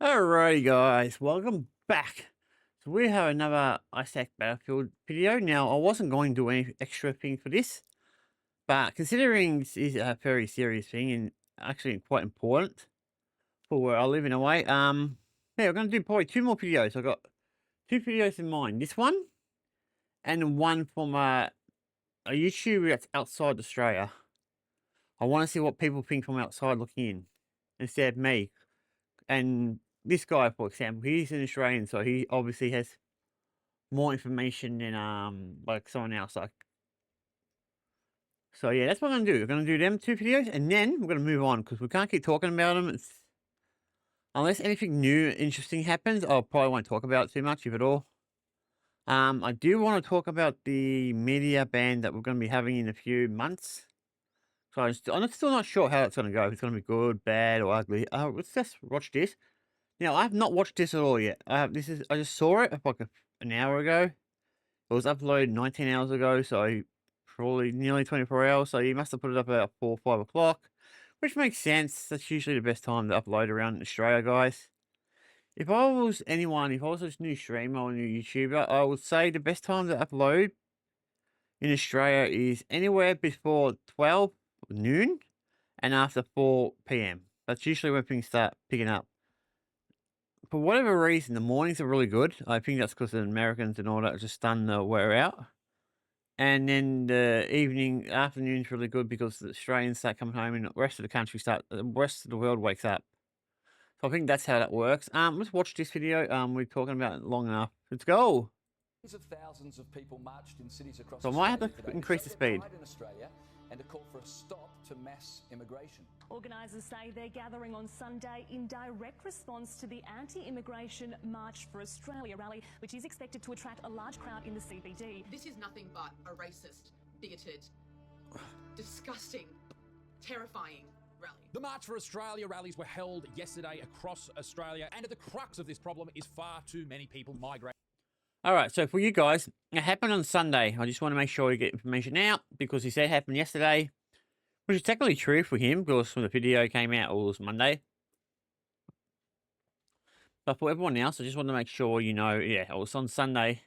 Alrighty guys, welcome back. So we have another Isaac Battlefield video. Now I wasn't going to do any extra thing for this, but considering this is a very serious thing and actually quite important for where I live in a way, yeah, we're gonna do probably two more videos. I've got two videos in mind. This one and one from a YouTuber that's outside Australia. I want to see what people think from outside looking in instead of me. And this guy, for example, he's an Australian, so he obviously has more information than like someone else. So yeah, that's what I'm gonna do. We're gonna do them two videos, and then we're gonna move on because we can't keep talking about them. Unless anything new, interesting happens, I probably won't talk about it too much, if at all. I do want to talk about the media ban that we're going to be having in a few months. So I'm still not sure how it's going to go. If it's going to be good, bad, or ugly. Let's just watch this. Now, I have not watched this at all yet. I just saw it like an hour ago. It was uploaded 19 hours ago, so probably nearly 24 hours. So you must have put it up about 4 or 5 o'clock, which makes sense. That's usually the best time to upload around Australia, guys. If I was anyone, if I was a new streamer or a new YouTuber, I would say the best time to upload in Australia is anywhere before 12 noon and after 4 p.m. That's usually when things start picking up. For whatever reason, the mornings are really good. I think that's because the Americans and all that are just starting to wear out. And then the afternoon's really good because the Australians start coming home and the rest of the rest of the world wakes up. So I think that's how that works. Let's watch this video. We're talking about it long enough. Let's go. Of thousands of people marched in cities across So I might have to increase the speed. In Australia and to call for a stop to mass immigration. Organisers say they're gathering on Sunday in direct response to the anti-immigration March for Australia rally, which is expected to attract a large crowd in the CBD. This is nothing but a racist, bigoted, disgusting, terrifying rally. The March for Australia rallies were held yesterday across Australia, and at the crux of this problem is far too many people migrating. All right, so for you guys, it happened on Sunday. I just want to make sure you get information out because he said it happened yesterday, which is technically true for him because when the video came out, it was Monday. But for everyone else, I just want to make sure you know, yeah, it was on Sunday.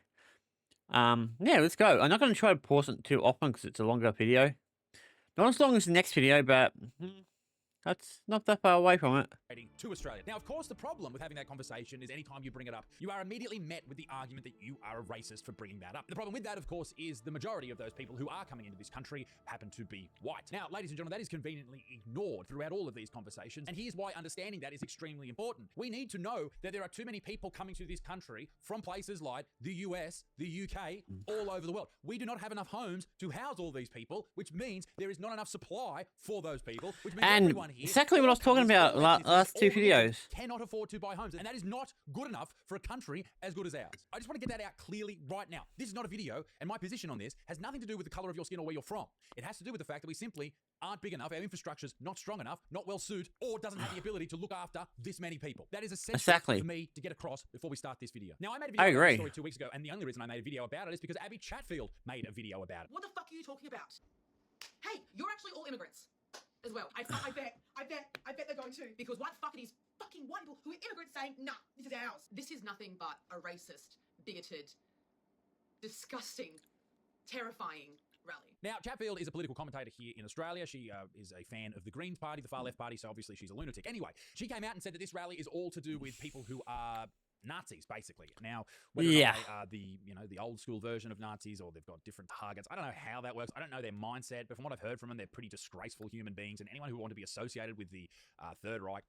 Yeah, let's go. I'm not going to try to pause it too often because it's a longer video. Not as long as the next video, but that's not that far away from it. To Australia. Now, of course, the problem with having that conversation is anytime you bring it up, you are immediately met with the argument that you are a racist for bringing that up. The problem with that, of course, is the majority of those people who are coming into this country happen to be white. Now, ladies and gentlemen, that is conveniently ignored throughout all of these conversations, and here's why understanding that is extremely important. We need to know that there are too many people coming to this country from places like the US, the UK, all over the world. We do not have enough homes to house all these people, which means there is not enough supply for those people, which means everyone here... Exactly what I was talking about last two videos. Cannot afford to buy homes, and that is not good enough for a country as good as ours. I just want to get that out clearly right now. This is not a video, and my position on this has nothing to do with the color of your skin or where you're from. It has to do with the fact that we simply aren't big enough, our infrastructure's not strong enough, not well suited, or doesn't have the ability to look after this many people. That is essential for me to get across before we start this video. Now, I made a video about this story 2 weeks ago, and the only reason I made a video about it is because Abby Chatfield made a video about it. What the fuck are you talking about? Hey, you're actually all immigrants as well. I bet they're going to. Because white fucking white people who are immigrants saying, nah, this is ours. This is nothing but a racist, bigoted, disgusting, terrifying rally. Now, Chatfield is a political commentator here in Australia. She is a fan of the Greens Party, the far left party, so obviously she's a lunatic. Anyway, she came out and said that this rally is all to do with people who are Nazis, basically. Now, whether they are the old school version of Nazis or they've got different targets, I don't know how that works. I don't know their mindset, but from what I've heard from them, they're pretty disgraceful human beings, and anyone who want to be associated with the Third Reich,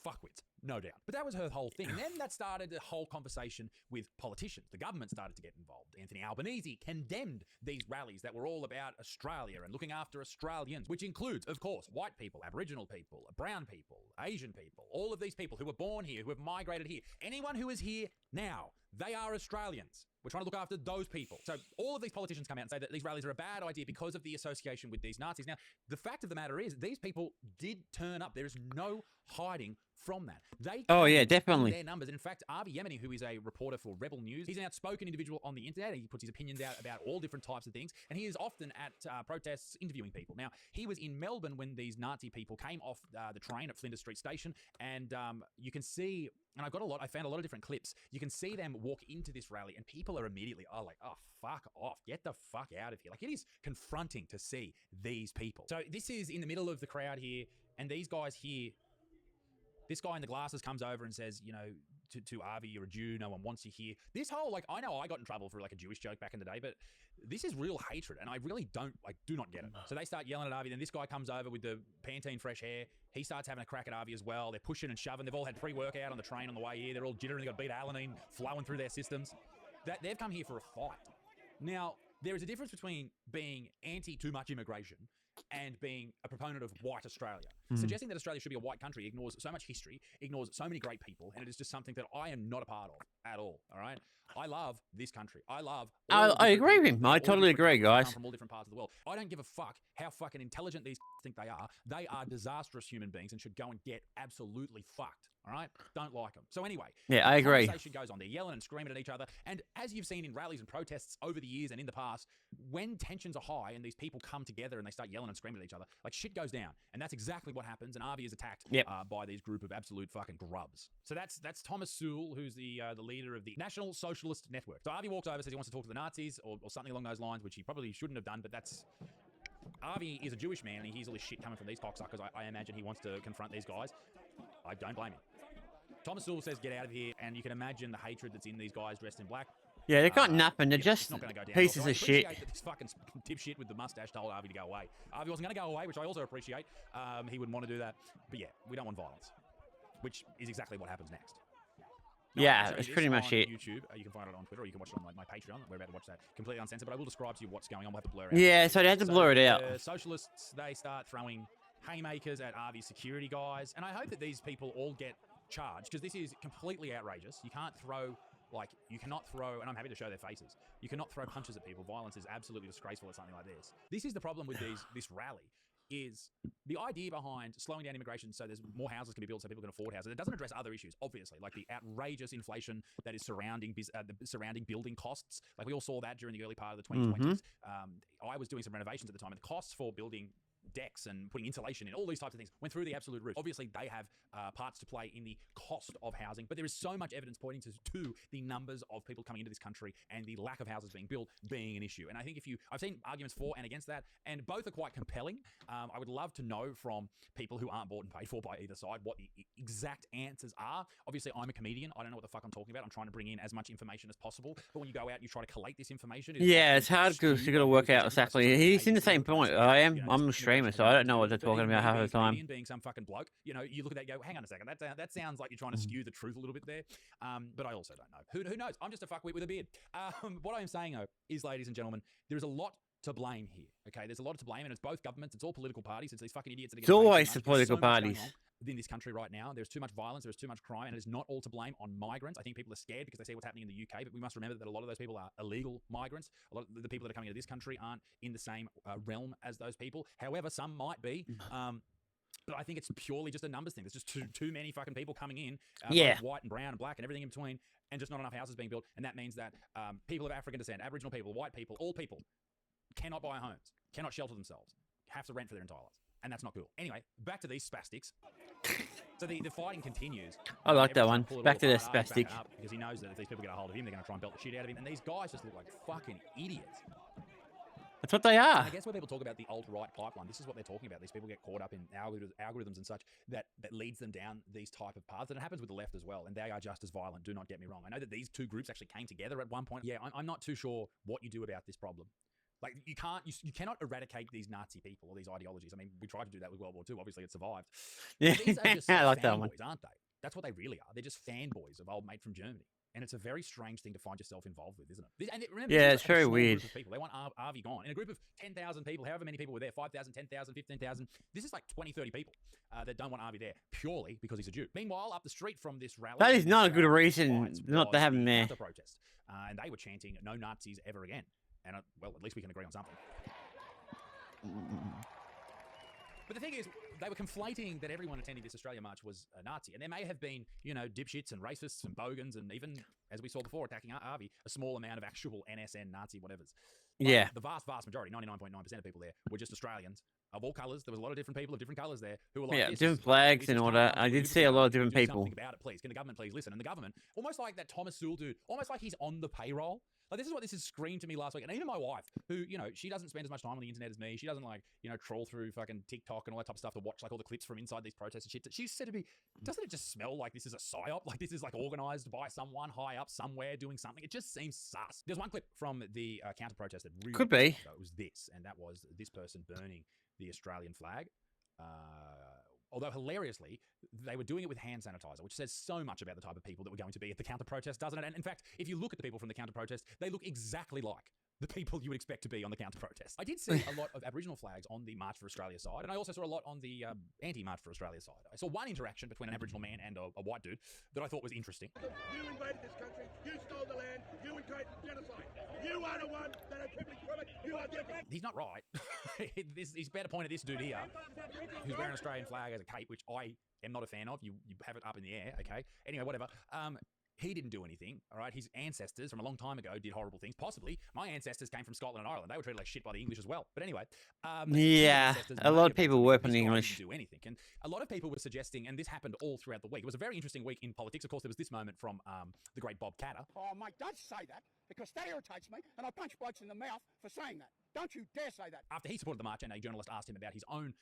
fuckwits, no doubt. But that was her whole thing. And then that started a whole conversation with politicians. The government started to get involved. Anthony Albanese condemned these rallies that were all about Australia and looking after Australians, which includes, of course, white people, Aboriginal people, brown people, Asian people, all of these people who were born here, who have migrated here. Anyone who is here now, they are Australians. We're trying to look after those people. So all of these politicians come out and say that these rallies are a bad idea because of the association with these Nazis. Now, the fact of the matter is these people did turn up. There is no hiding from that. They Oh, yeah, came in definitely. their numbers. And in fact, Avi Yemeni, who is a reporter for Rebel News, he's an outspoken individual on the internet. He puts his opinions out about all different types of things, and he is often at protests interviewing people. Now, he was in Melbourne when these Nazi people came off the train at Flinders Street Station, and you can see, and I found a lot of different clips. You can see them walk into this rally, and people are immediately, oh, fuck off, get the fuck out of here. Like, it is confronting to see these people. So this is in the middle of the crowd here, and these guys here, this guy in the glasses comes over and says, you know, to Avi, you're a Jew, no one wants you here. This whole, like, I know I got in trouble for like a Jewish joke back in the day, but this is real hatred, and I really do not get it. So they start yelling at Avi, then this guy comes over with the Pantene fresh hair. He starts having a crack at Avi as well. They're pushing and shoving. They've all had pre-workout on the train on the way here. They're all jittering. They've got beta-alanine flowing through their systems. They've come here for a fight. Now, there is a difference between being anti too much immigration and being a proponent of white Australia. Suggesting that Australia should be a white country ignores so much history, ignores so many great people, and it is just something that I am not a part of at all, all right? I love this country. I love I agree with him. I totally agree, guys. Come from all different parts of the world. I don't give a fuck how fucking intelligent these think they are. They are disastrous human beings and should go and get absolutely fucked. All right? Don't like them. So anyway, yeah, I agree. The conversation goes on. They're yelling and screaming at each other. And as you've seen in rallies and protests over the years and in the past, when tensions are high and these people come together and they start yelling and screaming at each other, like, shit goes down. And that's exactly what happens. And Avi is attacked by these group of absolute fucking grubs. So that's Thomas Sewell, who's the leader of the National Socialist Network. So Avi walks over, says he wants to talk to the Nazis or something along those lines, which he probably shouldn't have done, but that's... Avi is a Jewish man, and he hears all this shit coming from these cocksuckers. I imagine he wants to confront these guys. I don't blame him. Thomas Sewell says, get out of here, and you can imagine the hatred that's in these guys dressed in black. Yeah, they've got nothing. They're just not gonna go down pieces well. of shit. That this fucking dipshit with the mustache told Avi to go away. Avi wasn't going to go away, which I also appreciate. He wouldn't want to do that. But yeah, we don't want violence, which is exactly what happens next. Yeah, it's pretty much it. YouTube, you can find it on Twitter, or you can watch it on my Patreon. We're about to watch that completely uncensored, but I will describe to you what's going on. We'll have to blur it out. Yeah, so they have to blur it out. The socialists, they start throwing haymakers at Avi's security guys, and I hope that these people all get charged, because this is completely outrageous. You can't throw, you cannot throw, and I'm happy to show their faces, you cannot throw punches at people. Violence is absolutely disgraceful at something like this. This is the problem with this rally, is the idea behind slowing down immigration so there's more houses can be built so people can afford houses. It doesn't address other issues, obviously, like the outrageous inflation that is surrounding surrounding building costs. Like, we all saw that during the early part of the 2020s. I was doing some renovations at the time, and the costs for building decks and putting insulation in, all these types of things went through the absolute roof. Obviously, they have parts to play in the cost of housing, but there is so much evidence pointing to the numbers of people coming into this country and the lack of houses being built being an issue. And I think I've seen arguments for and against that, and both are quite compelling. I would love to know from people who aren't bought and paid for by either side what the exact answers are. Obviously, I'm a comedian. I don't know what the fuck I'm talking about. I'm trying to bring in as much information as possible, but when you go out and you try to collate this information, it's hard because you got to work out exactly. He's in the same point. I'm a streamer, so I don't know what they're talking about half the time. Being some fucking bloke, you know, you look at that and go, hang on a second, that sounds like you're trying to skew the truth a little bit there. But I also don't know. Who knows? I'm just a fuckwit with a beard. What I'm saying, though, is, ladies and gentlemen, there is a lot to blame here. Okay, there's a lot to blame, and it's both governments, it's all political parties, it's these fucking idiots that are It's always the political parties. Within this country right now, there's too much violence, there's too much crime, and it is not all to blame on migrants. I think people are scared because they see what's happening in the UK, but we must remember that a lot of those people are illegal migrants. A lot of the people that are coming into this country aren't in the same realm as those people. However, some might be. But I think it's purely just a numbers thing. There's just too many fucking people coming in, both white and brown and black and everything in between, and just not enough houses being built. And that means that people of African descent, Aboriginal people, white people, all people cannot buy homes, cannot shelter themselves, have to rent for their entire lives. And that's not cool. Anyway, back to these spastics. So the fighting continues. I like that one. Back to the spastic. Because he knows that if these people get a hold of him, they're going to try and belt the shit out of him. And these guys just look like fucking idiots. That's what they are. And I guess when people talk about the alt-right pipeline, this is what they're talking about. These people get caught up in algorithms and such that leads them down these type of paths. And it happens with the left as well. And they are just as violent, do not get me wrong. I know that these two groups actually came together at one point. Yeah, I'm not too sure what you do about this problem. Like, you cannot eradicate these Nazi people or these ideologies. I mean, we tried to do that with World War II. Obviously, it survived. Yeah, these are just I like that one. fanboys, aren't they? That's what they really are. They're just fanboys of old mate from Germany. And it's a very strange thing to find yourself involved with, isn't it? Remember, it's very weird. They want Avi gone. In a group of 10,000 people, however many people were there, 5,000, 10,000, 15,000, this is like 20, 30 people that don't want Avi there purely because he's a Jew. Meanwhile, up the street from this rally... That is not a good reason not to have him there. Protest, and they were chanting, no Nazis ever again. And, well, at least we can agree on something. But the thing is, they were conflating that everyone attending this Australia march was a Nazi. And there may have been, you know, dipshits and racists and bogans and even, as we saw before, attacking Harvey, a small amount of actual NSN Nazi whatevers. Yeah. The vast majority, 99.9% of people there, were just Australians of all colours. There was a lot of different people of different colours there who were like, Yeah, this different is- flags this and is all totally that. I did unbelievable. see a lot of Do different people. something about it, please. Can the government please listen? And the government, almost like that Thomas Sewell dude, almost like he's on the payroll. Like, this is what this has screamed to me last week. And even my wife, who, you know, she doesn't spend as much time on the internet as me. She doesn't, like, you know, troll through fucking TikTok and all that type of stuff to watch, like, all the clips from inside these protests and shit. She said to me, doesn't it just smell like this is a psyop? Like, this is, like, organised by someone high up somewhere doing something? It just seems sus. There's one clip from the counter-protest that really... Could be. It was this, and that was this person burning the Australian flag. Although hilariously, they were doing it with hand sanitizer, which says so much about the type of people that were going to be at the counter-protest, doesn't it? And in fact, if you look at the people from the counter-protest, they look exactly like the people you would expect to be on the counter-protest. I did see a lot of Aboriginal flags on the March for Australia side, and I also saw a lot on the anti-March for Australia side. I saw one interaction between an Aboriginal man and a white dude that I thought was interesting. You invaded this country, you stole the land, you encouraged genocide. You are the one that had privilege from it, you are different. He's not right. He's better point at this dude here, who's wearing an Australian flag as a cape, which I am not a fan of. You have it up in the air, okay? Anyway, whatever. He didn't do anything, all right? His ancestors from a long time ago did horrible things. Possibly, my ancestors came from Scotland and Ireland. They were treated like shit by the English as well. But anyway, Yeah, a lot of people were from English. Didn't do anything, and a lot of people were suggesting, and this happened all throughout the week. It was a very interesting week in politics. Of course, there was this moment from the great Bob Catter. Oh, mate, don't say that, because that irritates me, and I punch blokes in the mouth for saying that. Don't you dare say that. After he supported the march, and a journalist asked him about his own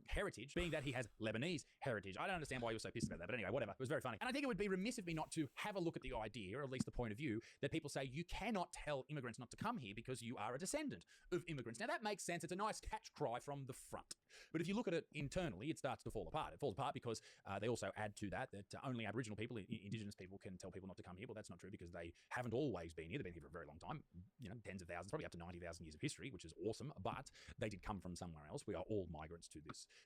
heritage, being that he has Lebanese heritage. I don't understand why he was so pissed about that, but anyway, whatever. It was very funny. And I think it would be remiss of me not to have a look at the idea, or at least the point of view, that people say you cannot tell immigrants not to come here because you are a descendant of immigrants. Now, that makes sense. It's a nice catch cry from the front. But if you look at it internally, it starts to fall apart. It falls apart because they also add to that only Aboriginal people, Indigenous people, can tell people not to come here. Well, that's not true, because they haven't always been here. They've been here for a very long time, you know, tens of thousands, probably up to 90,000 years of history, which is awesome. But they did come from somewhere else. We are all migrants to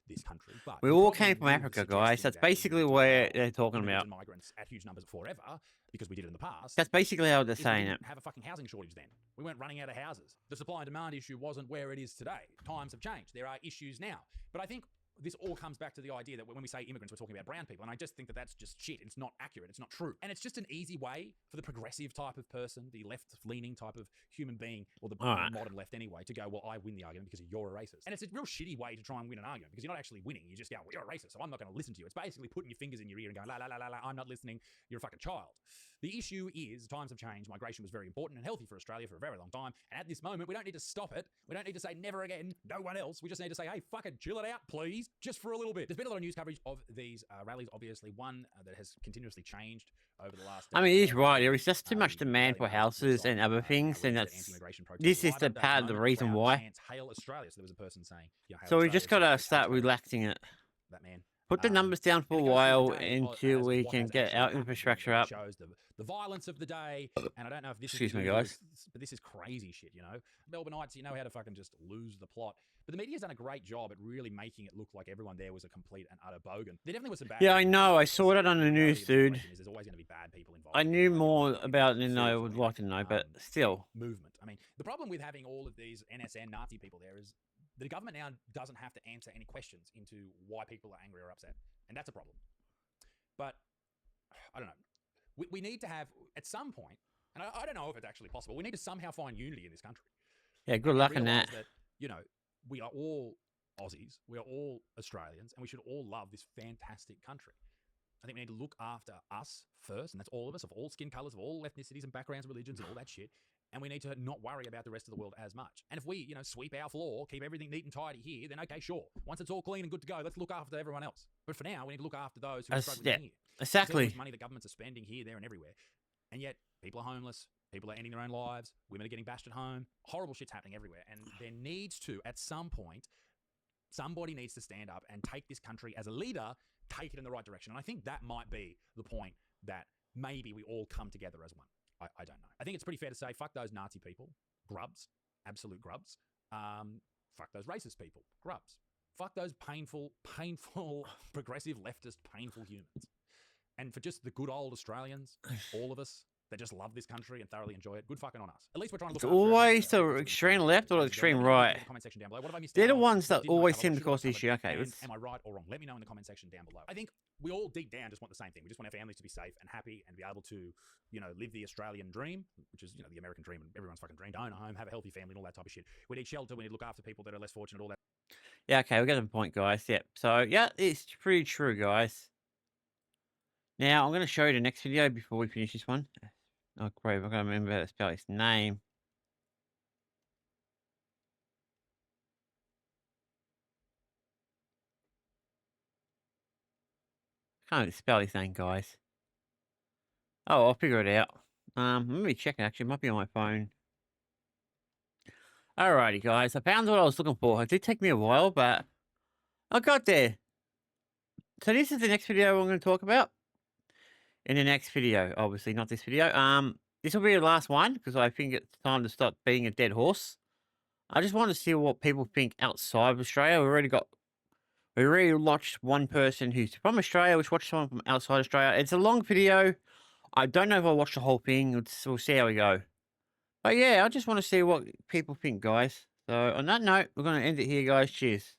this country. But We all came from Africa, guys. That's basically what they're talking about. Migrants at huge numbers forever, because we did it in the past. That's basically how they're is we saying didn't it. have a fucking housing shortage then. We weren't running out of houses. The supply and demand issue wasn't where it is today. Times have changed. There are issues now. But I think this all comes back to the idea that when we say immigrants, we're talking about brown people. And I just think that that's just shit. It's not accurate. It's not true. And it's just an easy way for the progressive type of person, the left-leaning type of human being, or the modern left anyway, to go, well, I win the argument because you're a racist. And it's a real shitty way to try and win an argument, because you're not actually winning. You just go, well, you're a racist, so I'm not going to listen to you. It's basically putting your fingers in your ear and going, la, la, la, la, la, I'm not listening. You're a fucking child. The issue is times have changed. Migration was very important and healthy for Australia for a very long time. And at this moment, we don't need to stop it. We don't need to say never again, no one else. We just need to say, hey, fucking chill it out, please, just for a little bit. There's been a lot of news coverage of these rallies, obviously. One that has continuously changed over the last... I mean, he's right. There is just too much demand for houses and other things, and this is the part of the reason why. Hail Australia. So there was a person saying, So we just gotta start relaxing it. That man. Put the numbers down for a while until we can get our infrastructure up. Shows the violence of the day, and I don't know if this Excuse is me, guys. but this is crazy shit, you know. Melbourneites, you know how to fucking just lose the plot. But the media's done a great job at really making it look like everyone there was a complete and utter bogan. There definitely was some bad. Yeah, I know. I saw that on the news, dude. There's always going to be bad people involved. I knew more about it than I would like to know, but still. Movement. I mean, the problem with having all of these NSN Nazi people there is the government now doesn't have to answer any questions into why people are angry or upset. And that's a problem. But I don't know. We need to have, at some point, and I don't know if it's actually possible, we need to somehow find unity in this country. Yeah, good luck in that. You know, we are all Aussies, we are all Australians, and we should all love this fantastic country. I think we need to look after us first, and that's all of us, of all skin colours, of all ethnicities and backgrounds, religions, and all that shit. And we need to not worry about the rest of the world as much. And if we, you know, sweep our floor, keep everything neat and tidy here, then okay, sure. Once it's all clean and good to go, let's look after everyone else. But for now, we need to look after those who are struggling here. Exactly. There's money that governments are spending here, there, and everywhere. And yet, people are homeless. People are ending their own lives. Women are getting bashed at home. Horrible shit's happening everywhere. And there needs to, at some point, somebody needs to stand up and take this country as a leader, take it in the right direction. And I think that might be the point, that maybe we all come together as one. I don't know. I think it's pretty fair to say, fuck those Nazi people, grubs, absolute grubs. Fuck those racist people, grubs. Fuck those painful, progressive leftist, painful humans. And for just the good old Australians, all of us, that just love this country and thoroughly enjoy it, good fucking on us. At least we're trying to It's look after everyone. always So I the think that's really extreme cool. left or the Let me extreme know in right. the comment section down below. What have I missed They're out the on? ones that Didn't I always cover? seem What to should I cause the have issue. covered? Okay, And let's... am I right or wrong? Let me know in the comment section down below. I think we all deep down just want the same thing. We just want our families to be safe and happy and be able to, you know, live the Australian dream, which is, you know, the American dream and everyone's fucking dream. Own a home, have a healthy family and all that type of shit. We need shelter. We need to look after people that are less fortunate, all that. Yeah, okay, we got the point, guys. Yep. So, yeah, it's pretty true, guys. Now, I'm going to show you the next video before we finish this one. Oh, great. I'm going to remember how to spell his name. Can't even spell his name, guys. Oh, I'll figure it out. Let me check it. Actually, it might be on my phone. Alrighty, guys. I found what I was looking for. It did take me a while, but I got there. So this is the next video I'm going to talk about. In the next video, obviously not this video. This will be the last one because I think it's time to stop being a dead horse. I just want to see what people think outside of Australia. We already watched one person who's from Australia. Let's watch someone from outside Australia. It's a long video. I don't know if I'll watch the whole thing. We'll see how we go. But yeah, I just want to see what people think, guys. So on that note, we're going to end it here, guys. Cheers.